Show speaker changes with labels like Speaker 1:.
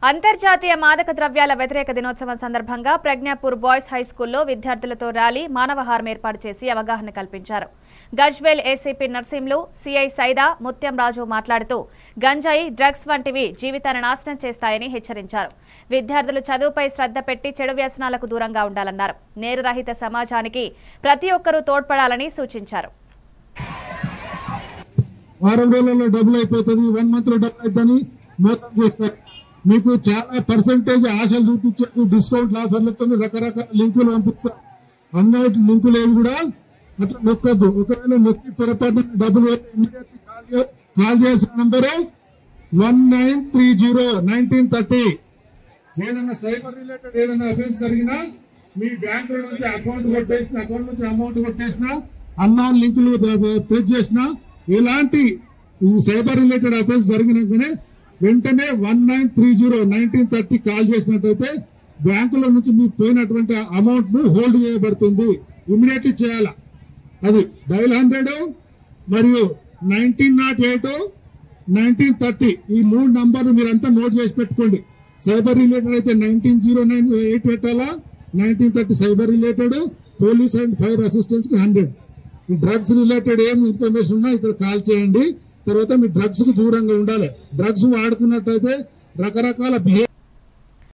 Speaker 1: అంతర్జాతీయ మాదక ద్రవ్యాల వ్యతిరేక దినోత్సవం సందర్భంగా ప్రజ్ఞాపూర్ బాయ్స్ హై స్కూల్లో విద్యార్థులతో ర్యాలీ మానవహారం ఏర్పాటు చేసి అవగాహన కల్పించారు. గజ్వేల్ ఏసీపీ నర్సింలు, సీఐ సైదా, ముత్యం రాజు మాట్లాడుతూ గంజాయి, డ్రగ్స్ వంటివి జీవితాన్ని నాశనం చేస్తాయని హెచ్చరించారు. విద్యార్థులు చదువుపై శ్రద్ధ పెట్టి చెడు వ్యసనాలకు దూరంగా ఉండాలన్నారు. నేర రహిత సమాజానికి ప్రతి ఒక్కరూ తోడ్పడాలని సూచించారు.
Speaker 2: వారం రోజుల్లో డబుల్ అయిపోతుంది, 1 month లో డబుల్ అవుతుందని మోసం చేస్తారు. మీకు చాలా పర్సెంటేజ్ ఆశలు చూపించారు, డిస్కౌంట్ ఆఫర్లతో రకరకాల లింకులు పంపిస్తారు. అన్నట్టు లింకులు ఏవి కూడా అట్లా నొక్కద్దు. ఒకవేళ నొక్కి పొరపాటు డబ్బులు కాల్ చేసిన నంబరు 1930-1930. ఏదైనా సైబర్ రిలేటెడ్ ఏదైనా అఫెన్స్ జరిగినా మీ బ్యాంక్ నుంచి అకౌంట్ నుంచి అమౌంట్ కొట్టేసిన, అన్నోన్ లింకులు ప్రెస్ చేసిన, ఇలాంటి ఈ సైబర్ రిలేటెడ్ అఫెన్స్ జరిగినాకనే వెంటనే 1930-1930 కాల్ చేసినట్టయితే బ్యాంకుల నుంచి మీకు పోయినటువంటి అమౌంట్ ను హోల్డ్ చేయబడుతుంది. ఇమీడియట్లీ చేయాలా. అది డైల్ 100 మరియు 1908, 1930 ఈ 3 నంబర్లు మీరంతా నోట్ చేసి పెట్టుకోండి. సైబర్ రిలేటెడ్ అయితే 1908 పెట్టాలా, 1930 cyber related, police and fire assistance కి 100. ఈ డ్రగ్స్ రిలేటెడ్ ఏం ఇన్ఫర్మేషన్ ఉన్నా ఇక్కడ కాల్ చేయండి. తర్వాత మీ డ్రగ్స్ కు దూరంగా ఉండాలి. డ్రగ్స్ వాడుకున్నట్టయితే రకరకాల బిహేవియర్